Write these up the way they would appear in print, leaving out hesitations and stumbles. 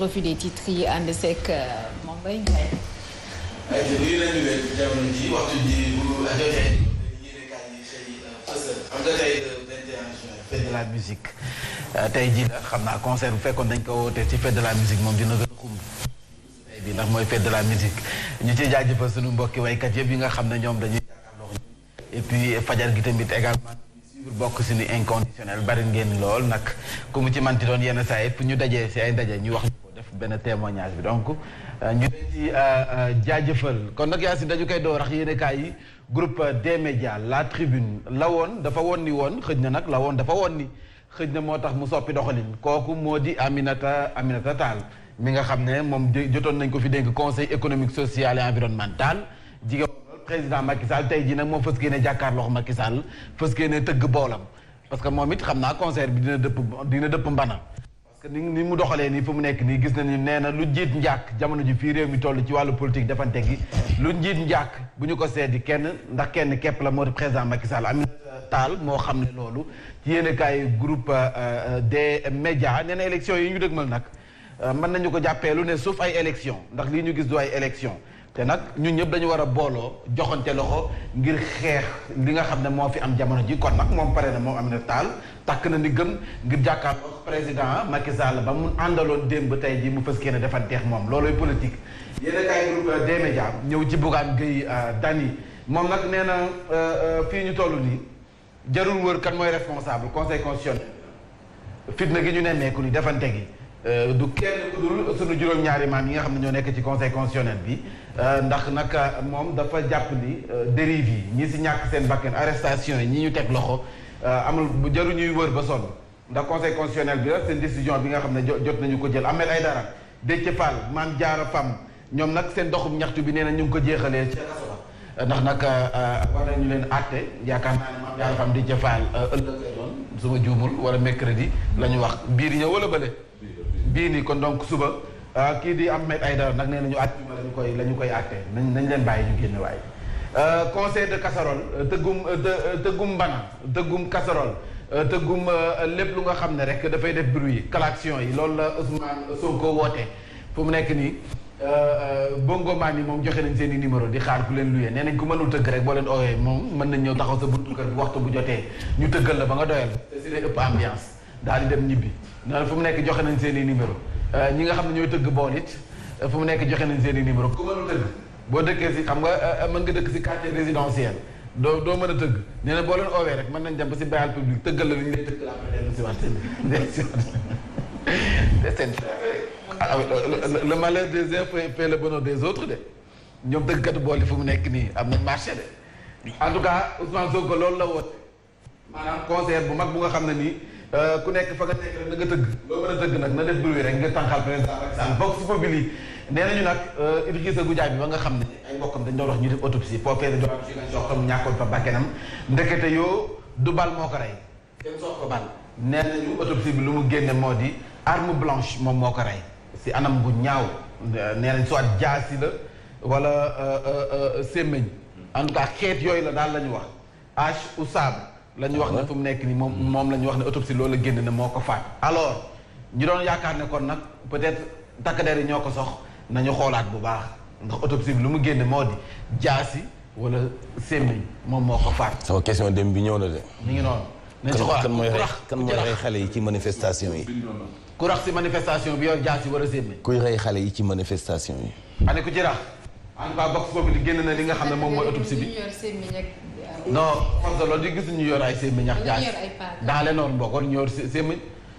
revue des titres yi ànd seeg moom Mbaye Ndiaye. ay lii la ñu leen jamono ji waxtu ji bu jotee yéenekaay yi xëy fësal am nga tey 21 juin fête de la musique tey jii la xam naa concert bu fekkoon dañ ko wootee ci fête de la musique moom dina gën a xumb tey bi ndax mooy fête de la musique ñu ciy jaajëfal suñu mbokki waykat yëpp yi nga xam ne ñoom dañuy jàkkaarloo et puis fajar gi tamit également bokk suñu inconditionnel bari ngeen lool nag ku mu ci manti doon yenn saa yëpp ñu dajee si ay ndaje ñu wax ñu ko def benn témoignage bi donc ñu leen ci jaajëfal kon nag yaa si dañu koy door rax yéenekaay yi groupe des médias la tribune la woon dafa woon ni woon xëj na nag la woon dafa woon ni xëj na moo tax mu soppi doxalin kooku moo di Aminata Tall mi nga xam ne moom jotoon nañ ko fi dénk conseil économique social et environnemental jigéen président Macky Sall tey jii nag moom fës kee ne jàkkaarloo Macky Sall fës kee ne tëgg boolam parce que moom it xam naa concert bi dina dëpp mbana parce que ni mu doxalee nii fu mu nekk nii gis nañu nee na lu njiit njàkk jamono ji fii réew mi toll ci wàllu politique defante gi lu njiit njàkk bu ñu ko seeti kenn ndax kenn képp la moo di président Macky Sall Aminata Tall moo xam ne loolu ci yéenekaay groupe des médias nee na élection yi ñu dëgmal nag mën nañu ko jàppee lu ne sauf ay élection ndax lii ñu gis du ay élection te nag ñun ñëpp dañu war a booloo joxante loxo ngir xeex li nga xam ne moo fi am jamono ji kon nag moom pare na moom Aminata Tall takk na ni gëm ngir jàkkaarloo président Macky Sall ba mu àndaloon démb tey ji mu fës kee ne defanteex moom looloy politique. yéen a kaay groupe des médias ñëw ci Bougane Gueye Dany moom nag nee na fii ñu toll nii jarul wër kan mooy responsable conseil constitutionnel fitna gi ñu nemmeeku ni defante gi. du kenn ku dul sunu juróom-ñaari maam yi nga xam ne ñoo nekk ci conseil constitutionnel bi ndax nag moom dafa jàpp ni dérive yi ñi si ñàkk seen bakkan arrestation yi ñi ñu teg loxo amul bu jaru ñuy wër ba sonn ndax conseil constitutionnel bi la seen décision bi nga xam ne jot nañu ko jël Ahmed Aïdara Déthié Fall Mame Diarra Fam ñoom nag seen doxum ñaxtu bi nee na ñu ngi ko jeexalee ci kaso ba ndax nag war nañu leen àtte yaakaar naa ne Mame Diarra Fam Déthié Fall ëllëg lay doon su ma juumul wala mercredi la ñu wax biir ñëw wala bële bii nii kon donc suba kii di Ahmed Aïdara nag nee nañu àjjuma la ñu koy àtte nañ leen bàyyi ñu génn waaye conseil de casserole tëggum mbana tëggum casserole tëggum lépp lu nga xam ne rek dafay def bruit klaxon yi loolu la Ousmane Sonko woote fu mu nekk nii bongo maan yi moom joxe nañ seen i numéro di xaar ku leen luyee nee nañ ku mënul tëgg rek boo leen oowee moom mën nañ ñëw taxaw sa buntu kër bu waxtu bu jotee ñu tëggal la ba nga doyal te si lay ëpp ambiance daal di dem ñibbi noonu fu mu nekk joxe nañ seen i numéro ñi nga xam ne ñooy tëgg bool it fu mu nekk joxe nañ seen i numéro ku mënul tëgg boo dëkkee si xam nga mën nga dëkk si quartier résidentiel doo mën a tëgg nee na boo leen oowee rek mën nañ dem ba si bayal public tëggal la lu ñu lay tëgg la si waat seen le malheur des uns fait le bonheur des autres de ñoom tëggkatu bool yi fu mu nekk nii am nañ marché de en tout cas Ousmane Sonko loolu la woote maanaam concert bu mag bu nga xam ne nii ku nekk fa nga nekk rek na nga tëgg loo mën a tëgg nag na def bruit rek nga tànqal président Macky Sall vox populi nee nañu nag Idrissa Goudiaby ba nga xam ne ay mbokkam dañ doon wax ñu def autopsie foofee la doon si nga soxam ñàkkoon fa bakkanam ndekete yoo du bal moo ko rey kenn sox ko bal nee nañu autopsie bi lu mu génne moo di arme blanche moom moo ko rey si anam bu ñaaw nee nañ soit jaasi la wala sémmiñ en tout cas xeet yooyu la daal la ñu wax hache ou sabre la ñu wax ne fu mu nekk nii moom la ñu wax ne autopsie loolu la génn ne moo ko faat alors ñu doon yaakaar ne kon nag peut-être takk der yi ñoo ko sox nañu xoolaat bu baax ndax autopsie bi lu mu génne moo di jaasi wala sémmiñ moom moo ko faat. sama question dem bi ñëw na de. mi ngi noonu. nañ ci xoolaat kan mooy rey xale yi ci manifestation yi. ku rax si manifestation bi yor jaasi wala sémmiñ. kuy rey xale yi ci manifestation yi. ane ku ci rax en tout cas box boobu di génn na li nga xam ne moom mooy autopsie bi. non force de l'ordre di gis ñu yor ay sémmiñ ak jaasi dans les normes bokk war ñu yor sémmiñ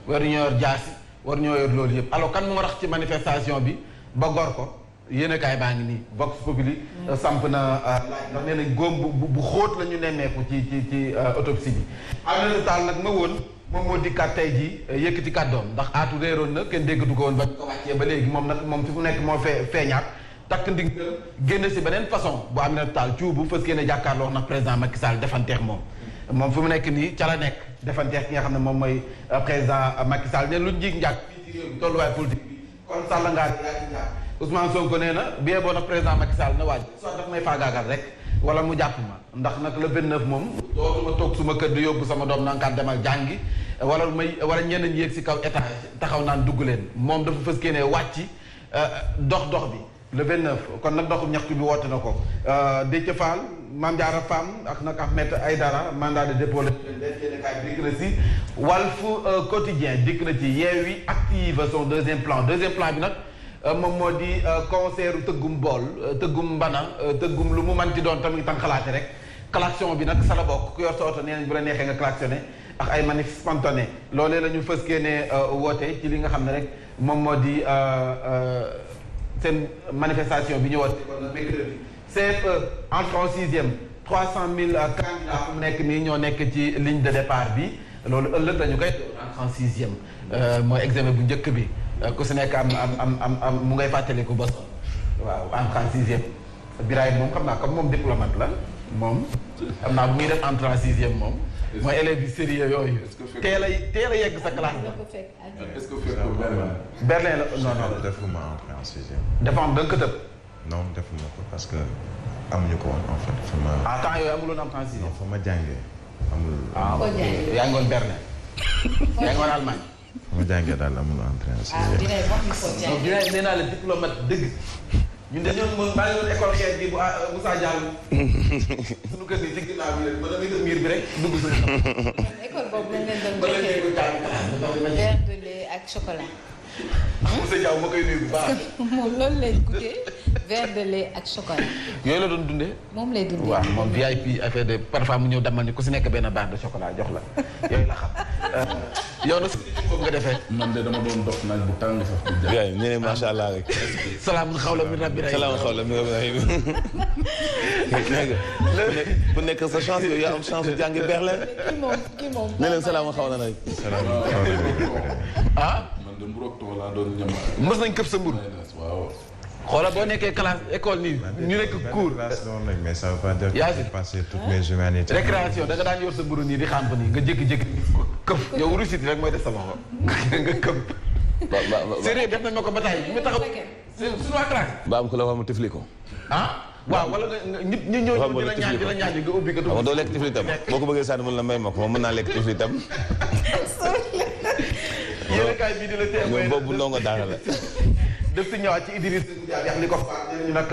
war ñu yor jaasi war ñoo yor loolu yëpp alors kan moo rax ci manifestation bi ba gor ko yéenekaay baa ngi nii vox populi samp na ndax nee nañ góom bu xóot la ñu nemmeeku ci autopsie bi Aminata Tall nag ma woon moom moo dikkaat tey ji yëkkati kàddoom ndax aatu réeroon na kenn déggatu ko woon ba ko wàccee ba léegi moom nag moom fi mu nekk moo feeñaat takk ndig génn si beneen façon bu Aminata Tall cuubu fës kee ne jàkkaarloo nag président Macky Sall defanteex moom fi mu nekk nii ca la nekk defanteex ki nga xam ne moom mooy président Macky Sall ne lu njiig njàkk fii ci réew mi tolluwaay politique bi kon Sall ngaa yaa ci njàkk Ousmane Sonko nee na bien bon nag président Macky Sall na waaj soit daf may faagaagal rek wala mu jàpp ma ndax nag le 29 moom dootuma toog suma kër di yóbbu sama doom nankaan demal jàngi wala ñeneen yéeg si kaw étage taxaw naan dugg leen moom dafa fës kee ne wàcc dox bi le 29 kon nag doxu ñaxtu bi woote na ko Déthié Fall Mame Diarra Fam ak nag Ahmed Aïdara mandat de dépôt la yéen kaay dikk na si Walf Quotidien dikk na ci Yewwi active son deuxième plan bi nag moom moo di concert tëggum bool tëggum mbana tëggum lu mu manti doon tamit tan xalaate rek klaxon bi nag sa la bokk ku yor sa oto nee nañ bu la neexee nga klaxonné ak ay manif spontané loolee la ñu fëskee ne woote ci li nga xam ne rek moom moo di seen manifestation bi ñu woote kon nag mercredi CFE entrée en sixième 300 000 candidats fu mu nekk nii ñoo nekk ci ligne de départ bi loolu ëllëg dañu koy entrée en sixième mooy examen bu njëkk bi ku si nekk am mu ngay fàttaliku ba sonn waaw entrée en sixième Birahim moom xam naa comme moom diplomate la moom xam naa bu muy def entrée en sixième moom mooy élèves yu sérieux yooyu teel a yegg sa classe la. est-ce que fekk Berlin. Berlin la non defuma entrée en sixième. dafa am da nga ko tëb. non defuma ko parce que amuñu ko woon en fait fa ma. ah temps yooyu amuloon entrée en sixième. fa ma jàngee amul. ok yaa ngi woon Berlin. yaa ngi woon Allemagne. fa ma jàngee daal amul entrée en sixième. dinañ wax ni ko donc dinañ nee naa la diplomate dëgg. ñun dañoo mën maa ngi woon école xeet bi bu Moussa Diallo. suñu kër gi ci ginnaaw bi rek ba damay def miir bi rek dugg suñu. école boobu lañ leen doon ba la ñuy joxee verre de lait ak chocolat. Moussa Diaw ma koy nuyu bu baax. moom loolu lay goûter verre de lait ak chocolat. yooyu la doon dundee. moom lay dundee. waaw moom VIP affaire de parfois mu ñëw damal ni ku si nekk benn barre de chocolat jox la yooyu la xam. yow nag foofu nga defee. man de dama doon dox naaj bu tàng sax di jaay. gars yi ñu ne macha allah rek. salaamun xawlan min rabbir rahim. salaamun xawlan min rabbir rahim. ku nekk sa chance yow yaa am chance su jàngi Berlin. kii moom. ne leen salaamun xawlan rek. ah. man de mburoog tool laa doon ñam. mës nañ këpp sa mburu. waaw. xoolal boo nekkee classe école nii ñu nekk cours. mais ça veut pas dire que j'ai passé toutes mes humanités. récréation da nga daan yor sa mburu nii di xàmp nii nga jékki-jékki këpp yow rusiti rek mooy def sa loxo nga këpp. sérieux def nañ ma ko ba tey mu taxaw suñu waa classe. ba am ko la wax mu tifli ko. ah waaw wala nga nit ñi ñëw di la ñaan nga ubbi ko. xam nga doo lekk tifli tam boo ko bëggee sànni mun la may ma ko moom mën naa lekk tifli tam. yéen kaay bii di la témoin boobu ndongo daara la. def si ñëwaat ci Idriss Goudiaby li ko faat ñu nag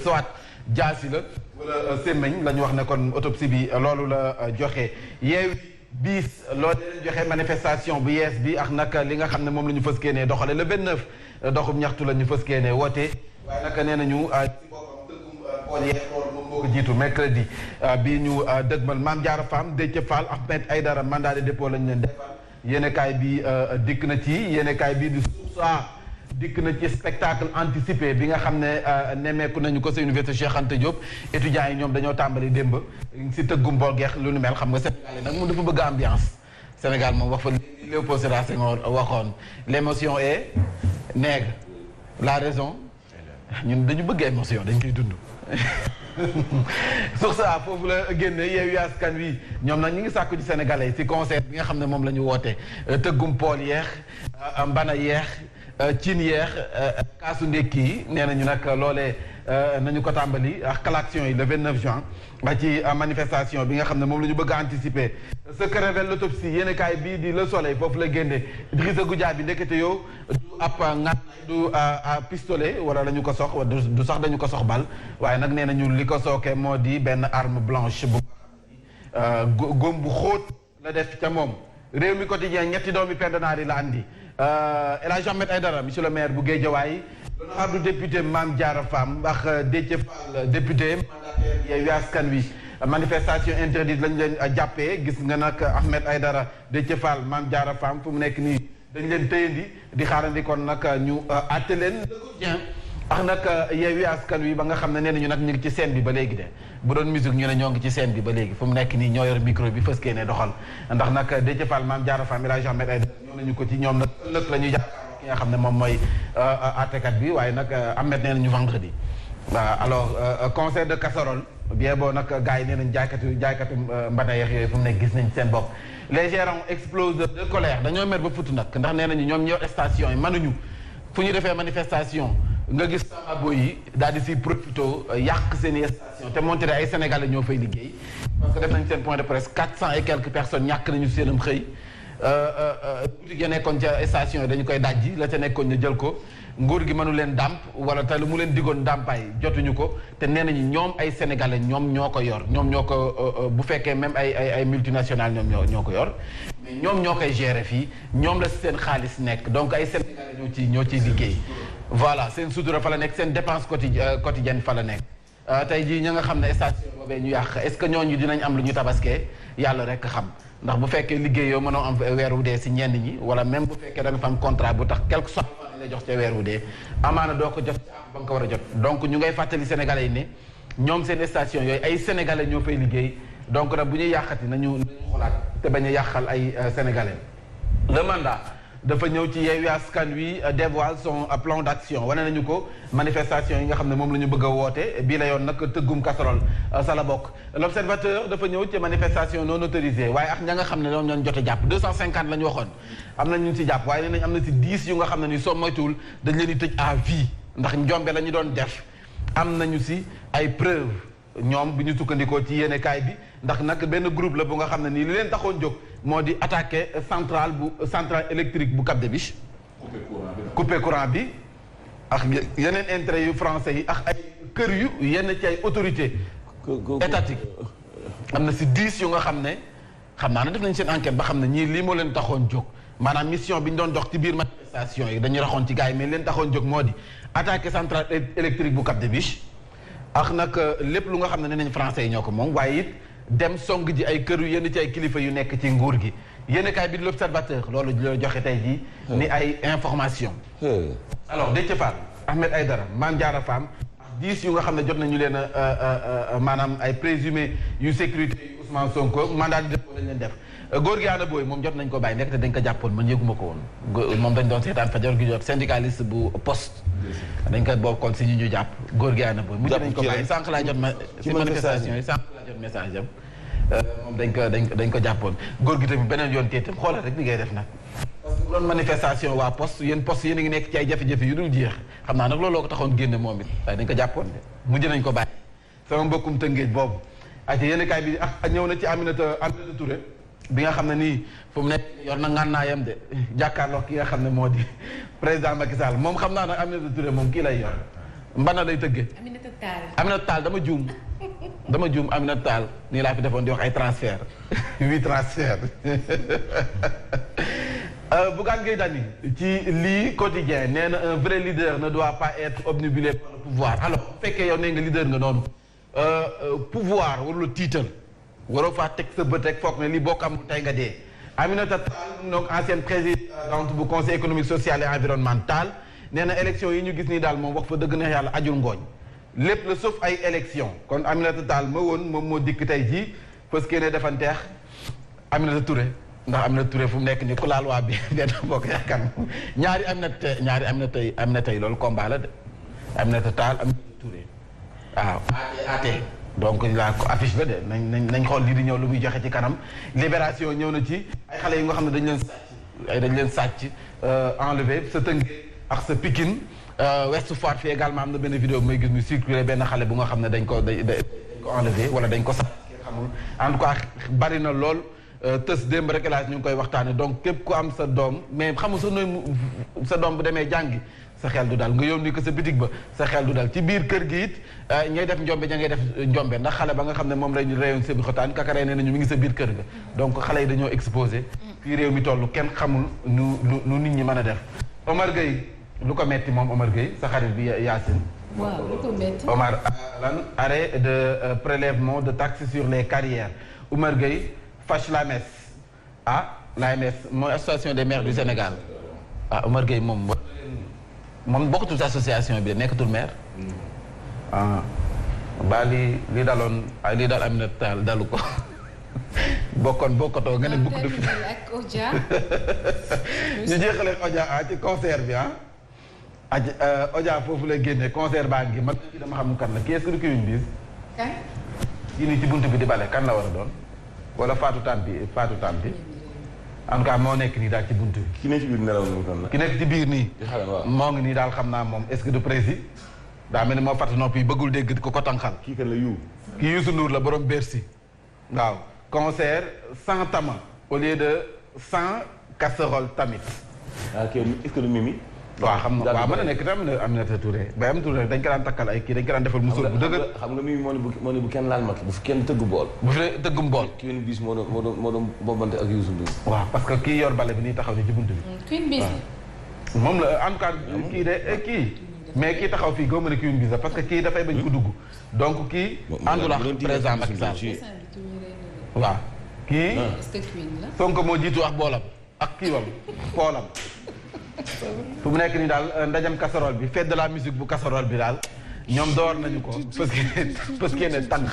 soit jaasi la wala sémmeñ la ñu wax ne kon autopsie bi loolu la joxe Yewwi bis loolu leen joxe manifestation bu yees bi ak nag li nga xam ne moom la ñu fës keenee doxale le 29 doxum ñaxtu la ñu fës keenee woote waaye nag nee nañu ci boppam tëggum pool yeex loolu moom moo ko jiitu mercredi bi ñu dëgmal Mame Diarra Fam Déthié Fall Ahmed Aïdara mandat de dépôt lañu leen defal yéenekaay bi dikk na ci yéenekaay bi di Source dikk na ci spectacle anticipé bi nga xam ne nemmeeku nañu ko sa université Cheikh Anta Diop étudiants yi ñoom dañoo tàmbali démb si tëggum bool geex lu nu mel xam nga Sénégal yi nag moom dafa bëgg ambiance Sénégal moom wax fa Léopold Sédar Senghor waxoon l'émotion est nègre la raison ñun dañu bëgg émotion dañ koy dund sur ça foofu la génne Yewwi Askan Wi ñoom nag ñi ngi sàkku ci sénégalais ci concert bi nga xam ne moom la ñu woote tëggum pool yeex mbana yeex cin yeex kaasu ndékki yi nee nañu nag loolee nañu ko tàmbali ak klaxon yi le 29 juin ba ci manifestation bi nga xam ne moom la ñu bëgg a anticiper ce que révèle l'autopsie yéenekaay bii di Le Soleil foofu la génne Idrissa Goudiaby ndekete yow du ab ngan du pistolet wala la ñu ko sox du sax dañu ko sox bal waaye nag nee nañu li ko sooke moo di benn arme blanche bu góom bu xóot la def ca moom réew mi quotidien ñetti doomi pendenaar yi la andi El Hadj Ahmed Aïdara monsieur le maire bu Guédiawaye l'honorable député Mame Diarra Fam ak Déthié Fall député mandataire Yewwi Askan Wi manifestation interdite lañ leen jàppee gis nga nag Ahmed Aïdara Déthié Fall Mame Diarra Fam fu mu nekk nii dañ leen tëyandi di xaarandi kon nag ñu àtte leen ak nag Yewwi Askan Wi ba nga xam ne nee nañu nag ñu ngi ci scène bi ba léegi de bu doon musique ñu ne ñoo ngi ci scène bi ba léegi fu mu nekk nii ñoo yor micro bi fës kee ne doxal ndax nag Déthié Fall Mame Diarra Fam El Hadj Ahmed Aïdara ñoo nañu ko ci ñoom nag ëllëg la ñuy jàkkaarloo ki nga xam ne moom mooy àttekat bi waaye nag Ahmed nee nañu vendredi waaw alors concert de casserole bien boo nag gars yi nee nañ jaaykatu mbana yeex yooyu fu mu nekk gis nañ seen bopp les gérants explosent de colère dañoo mer ba futu nag ndax nee nañu ñoom ñoo station yi mënuñu fu ñu defee manifestation nga gis samabo yi daal di si profito yàq seen i station te monté ay Sénégalais ñoo fay liggéey parce que def nañ seen point de presse 400 et quelques personnes ñàkk nañu seenam xëy boutique ya nekkoon ca station yi dañu koy dajji la ca nekkoon ñu jël ko nguur gi mënu leen dàmp wala te lu mu leen digoon dàmpaay jotuñu ko te nee nañu ñoom ay sénégalais ñoom ñoo ko yor ñoom ñoo ko bu fekkee même ay multinationales ñoom ñoo ko yor mais ñoom ñoo koy gérer fii ñoom la seen xaalis nekk donc ay sénégalais ñoo ciy liggéey voilà seen sutura fa la nekk seen dépense quotidienne fa la nekk tey jii ña nga xam ne station boobee ñu yàq est-ce que ñooñu dinañ am lu ñu tabaskee yàlla rek xam ndax bu fekkee liggéey yoo mënoo am weer wu dee si ñenn ñi wala même bu fekkee da nga fa am contrat bu tax quelque soit la jox ca weer wu dee amaana doo ko jot ba nga ko war a jot donc ñu ngay fàttali sénégalais yi ne ñoom seen station yooyu ay sénégalais ñoo fay liggéey donc nag bu ñuy yàqati nañu xoolaat te bañ a yàqal ay sénégalais le mandat dafa ñëw ci Yewwi Askan Wi dévoile son plan d'action wane nañu ko manifestation yi nga xam ne moom la ñu bëgg a woote bii la yoon nag tëggum casserole sa la bokk l'observateur dafa ñëw ci manifestation non autorisée waaye ak ña nga xam ne ñoom ñoo jot a jàpp 250 la ñu waxoon am na ñu si jàpp waaye nee nañ am na si 10 yu nga xam ne ni soo moytuwul dañ leen di tëj à vie ndax njombe la ñu doon def am nañu si ay preuve ñoom bu ñu sukkandikoo ci yéenekaay bi ndax nag benn groupe la bu nga xam ne nii li leen taxoon jóg moo di attaquer centrale électrique bu Cap des Biches couper courant bi ak yeneen intérêt yu français yi ak ay kër yu yenn ci ay autorité étatique am na si 10 yu nga xam ne xam naa ne def nañ seen enquête ba xam ne ñii lii moo leen taxoon jóg maanaam mission bi ñu doon dox ci biir manifestation yi dañuy raxoon ci gars yi mais leen taxoon jóg moo di attaquer centrale électrique bu Cap des Biches ak nag lépp lu nga xam ne nee nañ français yi ñoo ko moom waaye it dem song ji ay kër yu yenn ci ay kilifa yu nekk ci nguur gi yéenekaay bi di l'Observateur loolu la joxe tey jii ni ay information alors Déthié Fall Ahmed Aïdara Mame Diarra Fam 10 yu nga xam ne jot nañu leen maanaam ay présumé yu sécurité yu Ousmane Sonko mandat di def lañ leen def góor gi Anna Boy moom jot nañ ko bàyyi nekk te dañ ko jàppoon man yëguma ko woon moom dañ doon seetaan fajar gi jot syndicaliste bu poste dañ ko bokkoon si ñu jàpp góor gi Anna Boy mujj nañ ko bàyyi sànq laa jot si manifestation yi sànq laa jot message am moom dañ ko jàppoon góor gi tamit beneen yoon tey tam xoolal rek li ngay def nag parce que bu doon manifestation waa poste yéen poste yéen a ngi nekk ci ay jafe-jafe yu dul jeex xam naa nag looloo ko taxoon génne moom it waaye dañ ko jàppoon de mujj nañ ko bàyyi sama mbokkum tëngéej boobu ak yéen kaay bi ak ñëw na ci Aminata Touré bi nga xam ne nii fu mu nekk yor na ngànnaayam de jàkkaarloo ki nga xam ne moo di président Macky Sall moom xam naa nag Aminata Touré moom kii lay yor mbana lay tëggee Aminata Tall dama juum Aminata Tall nii laa fi defoon di wax ay transfert 8 transfert Bougane Gueye Dany ci lii quotidien nee na un vrai leader ne doit pas être obnubilé par le pouvoir alors bu fekkee yow nee nga leader nga noonu pouvoir warula tiital waroo faa teg sa bët rek foog ne li bokk am tey nga dee Aminata Tall donc ancienne présidente bu conseil économique social et environnemental nee na élection yi ñu gis nii daal moom wax fa dëgg neex yàlla ajul ngooñ lépp la sauf ay élection kon Aminata Tall ma woon moom moo dikk tey jii parce que ne defanteex Aminata Touré ndax Aminata Touré fu mu nekk nii ku laal waa bi benn bokk yaakaar ñaari Aminata yi loolu combat la de Aminata Tall Aminata Touré waaw ate donc laa ko affiche ba de nañ xool lii di ñëw lu muy joxe ci kanam libération ñëw na ci ay xale yi nga xam ne dañ leen sàcc enlevé sa Tëngéej ak sa Pikine Ouest Foire fi également am na benn vidéo bu may gis muy circulé benn xale bu nga xam ne dañ ko enlevé wala dañ ko sàcc xamul en tout cas bari na lool tës démb rek laaj ñu ngi koy waxtaane donc képp ku am sa doom mais xamul sa doom bu demee jàngi sa xel du dal nga yónni ko sa bitig ba sa xel du dal ci biir kër gi it ñay def njombe ña ngay def njombe ndax xale ba nga xam ne moom lañu réyoon sa bi xotaan kakaree nee nañu mi ngi sa biir kër ga donc xale yi dañoo exposé fii réew mi toll kenn xamul nu nit ñi mën a def Omar Gueye lu ko metti moom Omar Gueye sa xarit bi Yacine waaw lu ko metti Omar lan arrêt de prélèvement de taxes sur les carrières Omar Gueye fâche l'AMS l'AMS mooy association des maires du Sénégal Omar Gueye moom bokkatul ci association bi nekkatul maire ba li daloon li dal Aminata Tall dalu ko bokkatoo nga ne bukk du fi ak Odia ñu jeexalee Odia ci concert bi Odia foofu lay génne concert baa ngi man ci dama xam kan la kii est-ce que du kiwuñ bis kan kii nii ci bunt bi di bale kan la war a doon wala Fatou Tampi en tout cas moo nekk nii daal ci bunt bi ki nekk ci biir nelaw nu doon la ki nekk ci biir nii moo ngi nii daal xam naa moom est-ce que du précis daa mel ni moo fàtt nopp yi bëggul dégg ko tànqal kii kan la yu kii Youssou Ndour la borom Bercy waaw concert sans tama au lieu de sans casserole tamit. ah kii est-ce que du Mimi. waaw xam nga waaw mën na nekk tam Aminata Touré ba am Touré dañ ko daan takkal ay kii dañ ko daan defal musul bu dëgg. xam nga Mimi moo ne bu kenn laal ma bu fi kenn tëgg bool. bu fi tëggum bool. Queen Biz moo doon bombante ak Youssou Ndour. waaw parce que kii yor bale bi nii taxaw ni ci buntu bi. Queen Biz. moom la en tout cas kii de kii. mais kii taxaw fii góob na Queen Biz parce que kii dafay bañ ko dugg. donc kii. àndul ak président Macky Sall. waaw kii. est-ce que Queen la. Sonko moo jiitu ak boolam ak kiiwam poolam. fu mu nekk nii daal ndajam casserole bi fête de la musique bu casserole bi daal ñoom door nañu ko parce que ne tànk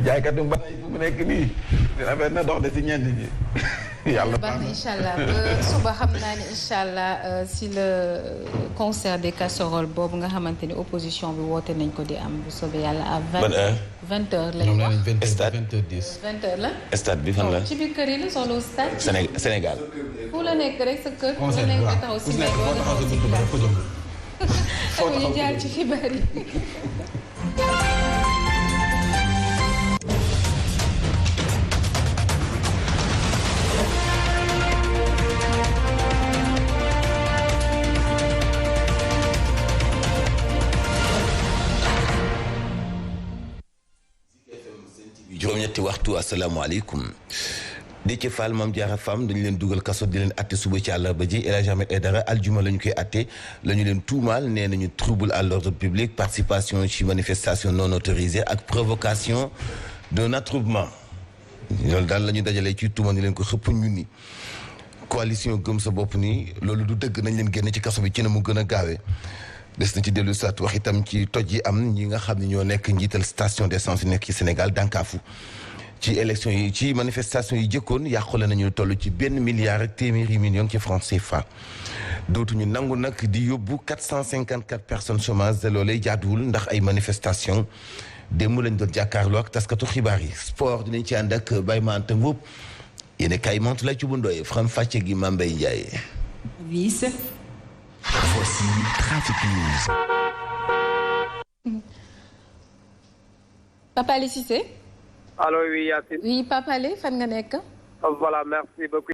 jaaykatu ba fu mu nekk nii dina na dox de si ñenn ñi yàlla baax na incha allah suba xam naa ne incha allah si le concert des casseroles boobu nga xamante ni opposition bi woote nañ ko di am bu soobee yàlla à 20 heures lañ wax stade 20 heures la. stade bi fan la. ci biir kër yi la soxla stade. Sénégal. fu la nekk rek sa kër. fu la nekk nga taxaw si mbéy wala taxaw si village. ñu jaar ci xibaar yi. juróom-ñetti waxtu asalaamaaleykum Déthié Fall Mame Diarra Fam dañu leen dugal kaso di leen atte suba ci àllarba ji El Hadji Ahmed Aïdara aljuma la ñu koy atte la ñu leen tuumaal nee nañu trouble à l'ordre public participation ci manifestation non autorisée ak provocation d'un attroupement loolu daal la ñu dajalee ci tuuma ni leen ko xëpp ñu ni coalition gëm sa bopp ni loolu du dëgg nañ leen génne ci kaso bi ci na mu gën a gaawee des na ci dellu saat wax itam ci toj yi am ñi nga xam ne ñoo nekk njiital station d'essence yi nekk ci Sénégal dànkaafu ci élection yi ci manifestation yi jëkkoon yàqule nañu toll ci 1 milliard ak téeméeri million ci francs CFA dootuñu nangu nag di yóbbu 454 personnes chômage de loolee jaaduwul ndax ay manifestation démb lañ doon jàkkaarloo ak taskatu xibaar yi sport dinañ ci ànd ak Baye Mante Mboup yéen kay montu lay ci bu ndooye Fram Fàcce gi Mambay Ndiaye. Voici Trafic News. Papa Alé Cissé. Allô, oui, Yacine. Oui, Papa Alé fan nga nekk. Voilà, merci beaucoup.